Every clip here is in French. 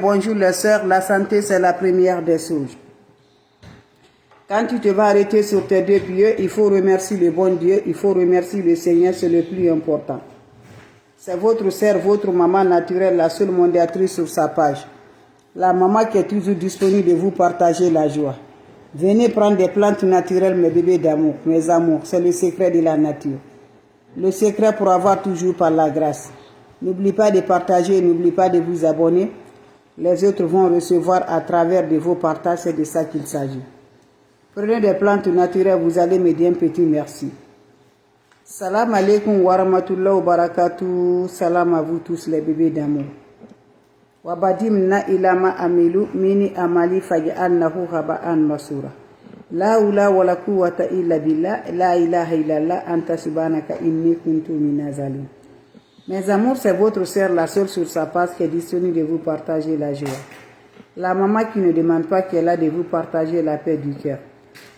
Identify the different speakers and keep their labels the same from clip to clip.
Speaker 1: Bonjour les sœurs, la santé c'est la première des choses. Quand tu te vas arrêter sur tes deux pieds, il faut remercier le bon Dieu, il faut remercier le Seigneur, c'est le plus important. C'est votre sœur, votre maman naturelle, la seule mondiatrice sur sa page. La maman qui est toujours disponible de vous partager la joie. Venez prendre des plantes naturelles, mes bébés d'amour, mes amours, c'est le secret de la nature. Le secret pour avoir toujours par la grâce. N'oubliez pas de partager, n'oubliez pas de vous abonner. Les autres vont recevoir à travers de vos partages, c'est de ça qu'il s'agit. Prenez des plantes naturelles, vous allez me dire un petit merci. Salam alaikum wa rahmatullahi wa barakatuh. Salam à vous tous les bébés d'amour. Wabadimna ilama amilu mini amali faj'alnahu haba'an masura. La hawla wala quwwata illa billah, la ilaha illallah, anta subhanaka inni kuntu minaz zalimin. Mes amours, c'est votre sœur, la seule sur sa page qui est disponible de vous partager la joie. La maman qui ne demande pas qu'elle a de vous partager la paix du cœur.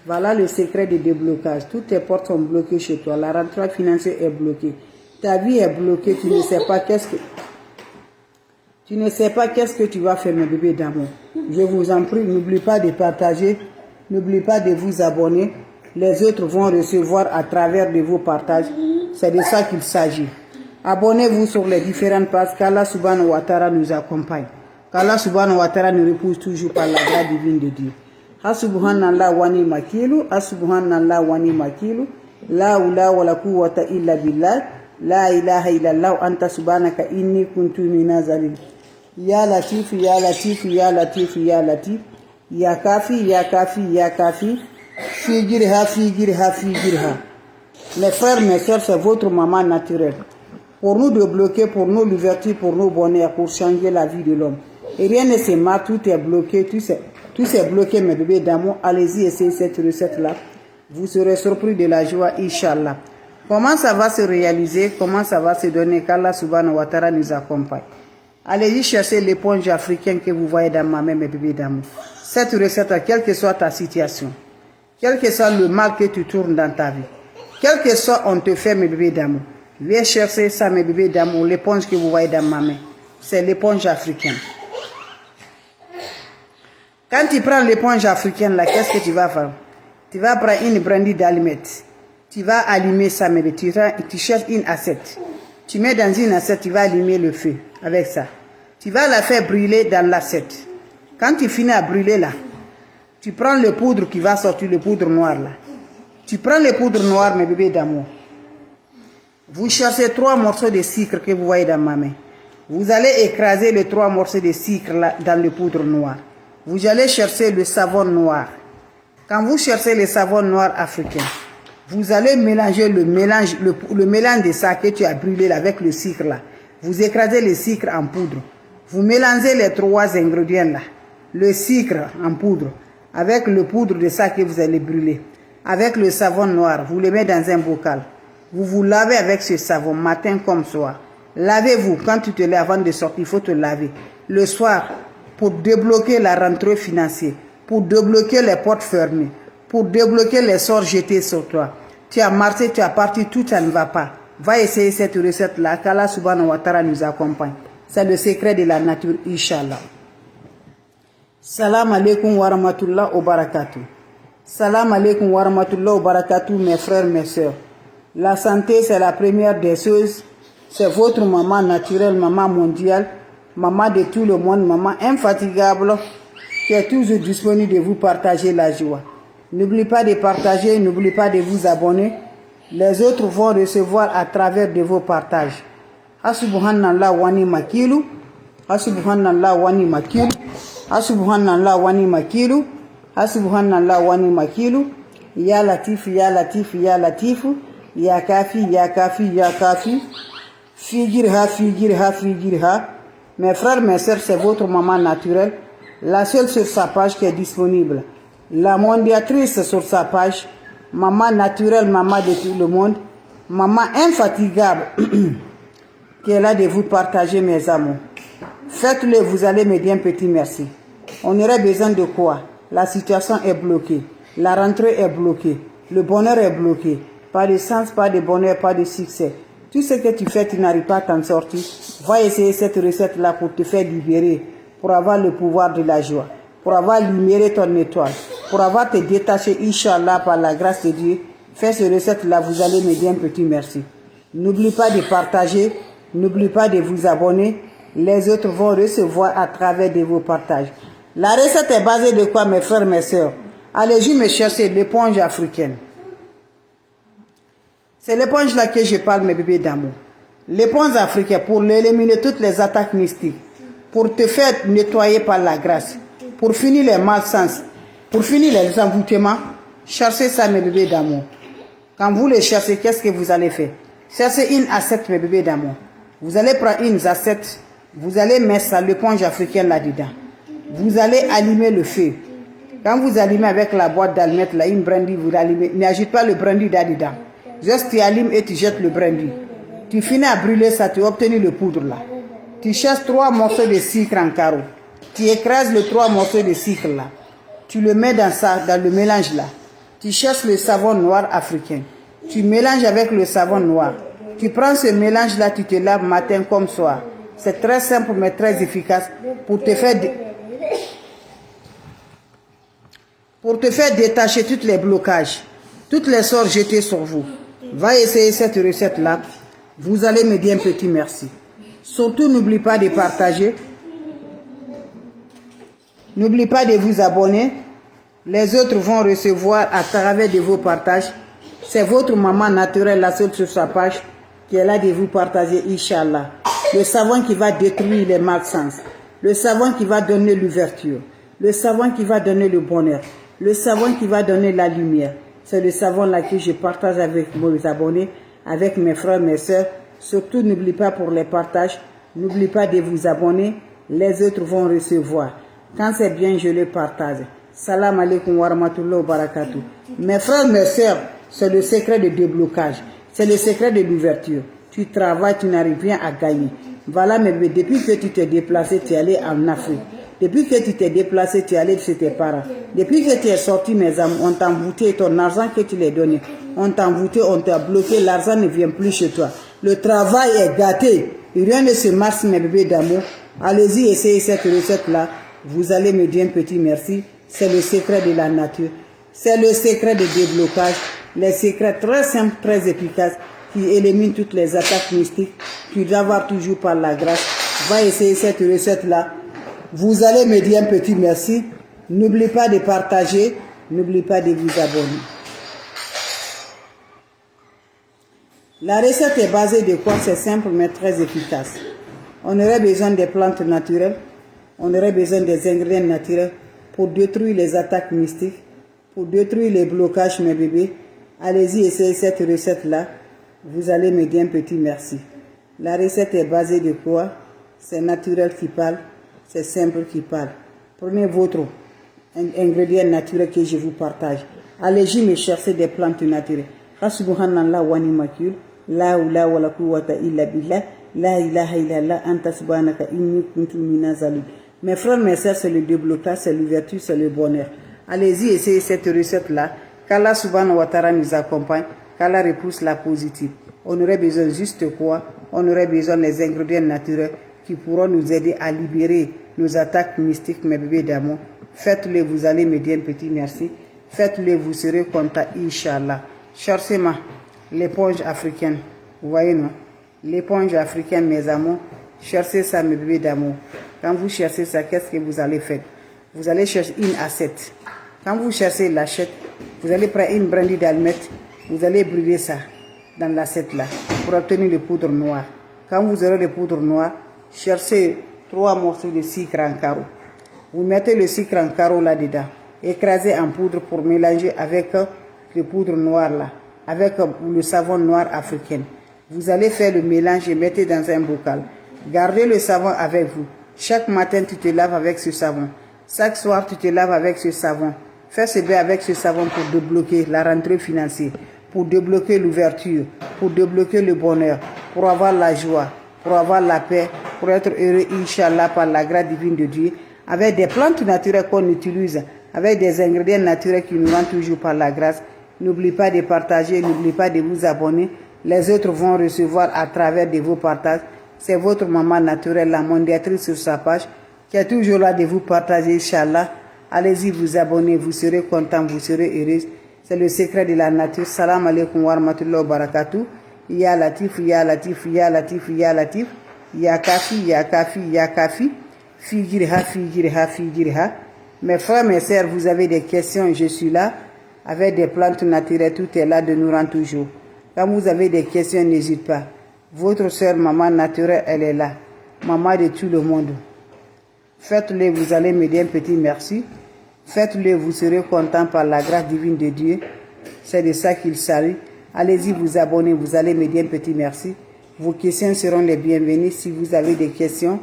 Speaker 1: Voilà le secret de déblocage. Toutes tes portes sont bloquées chez toi. La rentrée financière est bloquée. Ta vie est bloquée. Tu ne sais pas qu'est-ce que tu vas faire, mes bébés d'amour. Je vous en prie, n'oubliez pas de partager. N'oubliez pas de vous abonner. Les autres vont recevoir à travers de vos partages. C'est de ça qu'il s'agit. Abonnez-vous sur les différentes pages. Qu'Allah subhanahu wa ta'ala nous accompagne. Qu'Allah subhanahu wa ta'ala nous repousse toujours par la grâce divine de Dieu. Subhanallah wa ni makilu, subhanallah wa ni makilu, la hawla wala quwwata illa billah, la ilaha illallah, anta subhanaka inni kuntu minaz zalimin. Ya latif, ya latif, ya latif, ya latif, ya kafi, ya kafi, ya kafi, figirha, figirha, figirha. Mes frères, mes soeurs, c'est votre maman naturelle. Pour nous débloquer, pour nous l'ouverture, pour nous bonheur, pour changer la vie de l'homme. Et rien ne se marre, tout est bloqué, tout s'est bloqué, mes bébés d'amour. Allez-y, essayez cette recette-là. Vous serez surpris de la joie, Inch'Allah. Comment ça va se réaliser? Comment ça va se donner? Qu'Allah subhanahu wa ta'ala nous accompagne. Allez-y chercher l'éponge africaine que vous voyez dans ma main, mes bébés d'amour. Cette recette, quelle que soit ta situation, quel que soit le mal que tu tournes dans ta vie, quel que soit on te fait, mes bébés d'amour, viens chercher ça, mes bébés d'amour, l'éponge que vous voyez dans ma main. C'est l'éponge africaine. Quand tu prends l'éponge africaine, là, qu'est-ce que tu vas faire? Tu vas prendre une brindille d'allumettes. Tu vas allumer ça, mais tu cherches une assiette. Tu mets dans une assiette, tu vas allumer le feu avec ça. Tu vas la faire brûler dans l'assiette. Quand tu finis à brûler là, tu prends le poudre qui va sortir, le poudre noir là. Tu prends le poudre noir, mes bébés d'amour. Vous cherchez 3 morceaux de sucre que vous voyez dans ma main. Vous allez écraser les 3 morceaux de sucre là dans le poudre noir. Vous allez chercher le savon noir. Quand vous cherchez le savon noir africain, vous allez mélanger le mélange de ça que tu as brûlé là, avec le sucre là. Vous écrasez le sucre en poudre. Vous mélangez les 3 ingrédients là. Le sucre en poudre, avec le poudre de ça que vous allez brûler, avec le savon noir, vous le mettez dans un bocal. Vous vous lavez avec ce savon, matin comme soir. Lavez-vous, quand tu te lèves avant de sortir, il faut te laver. Le soir, pour débloquer la rentrée financière, pour débloquer les portes fermées, pour débloquer les sorts jetés sur toi. Tu as marché, tu as parti, tout ça ne va pas. Va essayer cette recette-là, qu'Allah subhanahu wa ta'ala nous accompagne. C'est le secret de la nature, Inch'Allah. Salam alaikum wa rahmatullahi wa barakatuh. Salam alaikum wa rahmatullahi wa barakatuh, mes frères, mes soeurs. La santé, c'est la première des choses. C'est votre maman naturelle, maman mondiale, maman de tout le monde, maman infatigable, qui est toujours disponible de vous partager la joie. N'oubliez pas de partager, n'oubliez pas de vous abonner. Les autres vont recevoir à travers de vos partages. Subhanallah wa ni makilu, subhanallah wa ni makilu, subhanallah wa ni makilu, subhanallah wa ni makilu. Ya latif, ya latif, ya latif, ya kafi, ya kafi, ya kafi. Figirha, figirha, figirha. Mes frères, mes sœurs, c'est votre maman naturelle, la seule sur sa page qui est disponible. La mondiatrice sur sa page, maman naturelle, maman de tout le monde, maman infatigable, qui est là de vous partager mes amours. Faites-le, vous allez me dire un petit merci. On aurait besoin de quoi? La situation est bloquée, la rentrée est bloquée, le bonheur est bloqué. Pas de sens, pas de bonheur, pas de succès. Tout ce que tu fais, tu n'arrives pas à t'en sortir. Va essayer cette recette-là pour te faire libérer, pour avoir le pouvoir de la joie, pour avoir lumiéré ton étoile, pour avoir te détaché, Inch'Allah, par la grâce de Dieu. Fais cette recette-là, vous allez me dire un petit merci. N'oublie pas de partager, n'oublie pas de vous abonner. Les autres vont recevoir à travers de vos partages. La recette est basée de quoi, mes frères, mes sœurs? Allez-y me chercher l'éponge africaine. C'est l'éponge là que je parle, mes bébés d'amour. L'éponge africaine pour éliminer toutes les attaques mystiques, pour te faire nettoyer par la grâce, pour finir les malsens, pour finir les envoûtements. Cherchez ça, mes bébés d'amour. Quand vous les cherchez, qu'est-ce que vous allez faire? Cherchez une assiette, mes bébés d'amour. Vous allez prendre une assiette, vous allez mettre ça, l'éponge africaine là-dedans. Vous allez allumer le feu. Quand vous allumez avec la boîte d'allumettes, là, une brandy, vous allumez. N'ajoute pas le brandy là-dedans. Juste tu allumes et tu jettes le brandy. Tu finis à brûler ça, tu as obtenu le poudre là. Tu cherches 3 morceaux de sucre en carreau. Tu écrases les 3 morceaux de sucre là. Tu le mets dans ça, dans le mélange là. Tu cherches le savon noir africain. Tu mélanges avec le savon noir. Tu prends ce mélange là, tu te laves matin comme soir. C'est très simple mais très efficace pour te faire détacher tous les blocages, toutes les sorts jetés sur vous. Va essayer cette recette là. Vous allez me dire un petit merci. Surtout, n'oublie pas de partager. N'oublie pas de vous abonner. Les autres vont recevoir à travers de vos partages. C'est votre maman naturelle, la seule sur sa page, qui est là de vous partager, Inch'Allah. Le savon qui va détruire les malsens. Le savon qui va donner l'ouverture. Le savon qui va donner le bonheur. Le savon qui va donner la lumière. C'est le savon là que je partage avec mes abonnés, avec mes frères, mes soeurs. Surtout, n'oublie pas pour les partages. N'oublie pas de vous abonner. Les autres vont recevoir. Quand c'est bien, je le partage. Salam alaikum wa rahmatullahi wa barakatuh. Mes frères, mes soeurs, c'est le secret de déblocage. C'est le secret de l'ouverture. Tu travailles, tu n'arrives rien à gagner. Voilà, mais depuis que tu t'es déplacé, tu es allé en Afrique. Depuis que tu t'es déplacé, tu es allé chez tes parents. Depuis que tu es sorti, mes amis, on t'a envoûté ton argent que tu l'as donné. On t'a envoûté, on t'a bloqué, l'argent ne vient plus chez toi. Le travail est gâté. Rien ne se marche, mes bébés d'amour. Allez-y, essayez cette recette-là. Vous allez me dire un petit merci. C'est le secret de la nature. C'est le secret de déblocage. Les secrets très simples, très efficaces, qui éliminent toutes les attaques mystiques. Tu dois avoir toujours par la grâce. Va essayer cette recette-là. Vous allez me dire un petit merci. N'oubliez pas de partager. N'oubliez pas de vous abonner. La recette est basée de quoi? C'est simple mais très efficace. On aurait besoin des plantes naturelles. On aurait besoin des ingrédients naturels pour détruire les attaques mystiques, pour détruire les blocages, mes bébés. Allez-y, essayez cette recette-là. Vous allez me dire un petit merci. La recette est basée de quoi? C'est naturel qui parle. C'est simple qui parle. Prenez votre ingrédient naturel que je vous partage. Allez-y me chercher des plantes naturelles. Subhanallah wa ni'mal la hawla wa la quwwata illa billah. La ilaha illallah anta subhanaka inni kuntu minaz zalimin. Mes frères, mes sœurs, c'est le déblocage, c'est l'ouverture, c'est le bonheur. Allez-y, essayez cette recette-là. Qu'Allah subhanahu wa ta'ala nous accompagne, qu'Allah repousse la positive. On aurait besoin juste quoi? On aurait besoin des ingrédients naturels qui pourront nous aider à libérer nos attaques mystiques, mes bébés d'amour. Faites-le, vous allez me dire un petit merci. Faites-le, vous serez content, Inch'Allah. Cherchez-moi l'éponge africaine. Vous voyez, non? L'éponge africaine, mes amours. Cherchez ça, mes bébés d'amour. Quand vous cherchez ça, qu'est-ce que vous allez faire? Vous allez chercher une assiette. Quand vous cherchez l'assiette, vous allez prendre une brindille d'allumettes. Vous allez brûler ça dans l'assiette là pour obtenir le poudre noire. Quand vous aurez le poudre noire, cherchez 3 morceaux de sucre en carreau. Vous mettez le sucre en carreau là-dedans. Écrasez en poudre pour mélanger avec le poudre noir là, avec le savon noir africain. Vous allez faire le mélange et mettez dans un bocal. Gardez le savon avec vous. Chaque matin, tu te laves avec ce savon. Chaque soir, tu te laves avec ce savon. Fais ce bain avec ce savon pour débloquer la rentrée financière, pour débloquer l'ouverture, pour débloquer le bonheur, pour avoir la joie, pour avoir la paix, pour être heureux, Inch'Allah, par la grâce divine de Dieu, avec des plantes naturelles qu'on utilise, avec des ingrédients naturels qui nous rendent toujours par la grâce. N'oubliez pas de partager, n'oubliez pas de vous abonner. Les autres vont recevoir à travers de vos partages. C'est votre maman naturelle, la mondiatrice sur sa page, qui est toujours là de vous partager, Inch'Allah. Allez-y, vous abonner, vous serez content, vous serez heureux. C'est le secret de la nature. Salam alaikum wa rahmatullahi wa barakatuh. Ya Latif, Ya Latif, Ya Latif, Ya Latif. Ya Kafi, Ya Kafi, Ya Kafi. Figirha, Figirha, Figirha. Mes frères, mes sœurs, vous avez des questions, je suis là. Avec des plantes naturelles, tout est là de nous rendre toujours. Quand vous avez des questions, n'hésitez pas. Votre sœur, maman naturelle, elle est là. Maman de tout le monde. Faites-le, vous allez me dire un petit merci. Faites-le, vous serez content par la grâce divine de Dieu. C'est de ça qu'il s'agit. Allez-y, vous abonner, vous allez me dire un petit merci. Vos questions seront les bienvenues si vous avez des questions.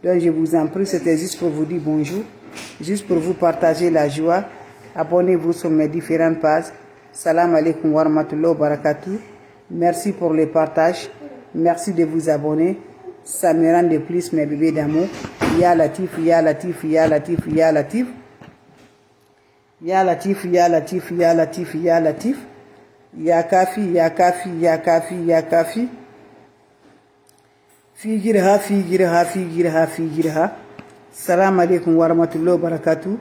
Speaker 1: Donc je vous en prie, c'était juste pour vous dire bonjour. Juste pour vous partager la joie. Abonnez-vous sur mes différentes pages. Salam alaikum wa rahmatullahi wa barakatuh. Merci pour le partage. Merci de vous abonner. Ça me rend de plus mes bébés d'amour. Ya Latif, Ya Latif, Ya Latif, Ya Latif. Ya Latif, Ya Latif, Ya Latif, Ya Latif. Ya Kafi, Ya Kafi, Ya Kafi, Ya Kafi. Figirha, Figirha, Figirha, Figirha. Salam alaikum wa rahmatullahi wa barakatuh.